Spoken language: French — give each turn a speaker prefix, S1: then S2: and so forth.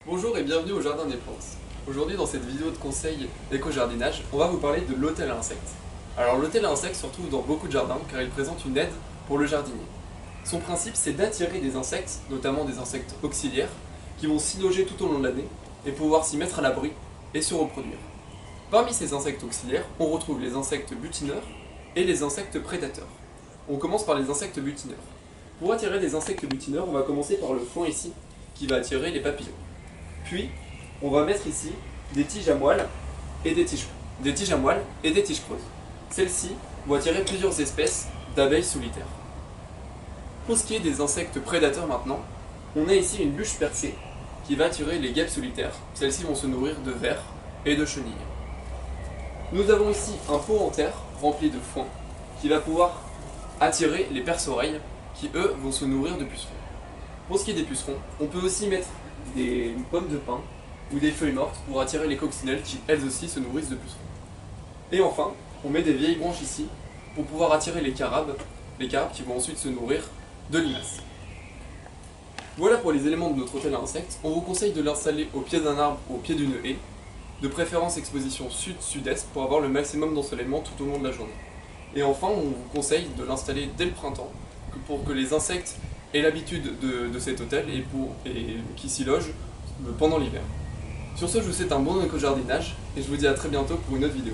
S1: Bonjour et bienvenue au Jardin des Plantes. Aujourd'hui dans cette vidéo de conseil éco-jardinage, on va vous parler de l'hôtel à insectes. Alors l'hôtel à insectes se retrouve dans beaucoup de jardins car il présente une aide pour le jardinier. Son principe c'est d'attirer des insectes, notamment des insectes auxiliaires, qui vont s'y loger tout au long de l'année et pouvoir s'y mettre à l'abri et se reproduire. Parmi ces insectes auxiliaires, on retrouve les insectes butineurs et les insectes prédateurs. On commence par les insectes butineurs. Pour attirer les insectes butineurs, on va commencer par le foin ici, qui va attirer les papillons. Puis, on va mettre ici des tiges à moelle et des tiges creuses. Celles-ci vont attirer plusieurs espèces d'abeilles solitaires. Pour ce qui est des insectes prédateurs maintenant, on a ici une bûche percée qui va attirer les guêpes solitaires. Celles-ci vont se nourrir de vers et de chenilles. Nous avons ici un pot en terre rempli de foin qui va pouvoir attirer les perce-oreilles qui eux vont se nourrir de pucerons. Pour ce qui est des pucerons, on peut aussi mettre des pommes de pin ou des feuilles mortes pour attirer les coccinelles qui elles aussi se nourrissent de pucerons. Et enfin, on met des vieilles branches ici pour pouvoir attirer les carabes qui vont ensuite se nourrir de limaces. Voilà pour les éléments de notre hôtel à insectes. On vous conseille de l'installer au pied d'un arbre ou au pied d'une haie, de préférence exposition sud-sud-est pour avoir le maximum d'ensoleillement tout au long de la journée. Et enfin, on vous conseille de l'installer dès le printemps pour que les insectes aient l'habitude de cet hôtel et qui s'y logent pendant l'hiver. Sur ce, je vous souhaite un bon éco-jardinage et je vous dis à très bientôt pour une autre vidéo.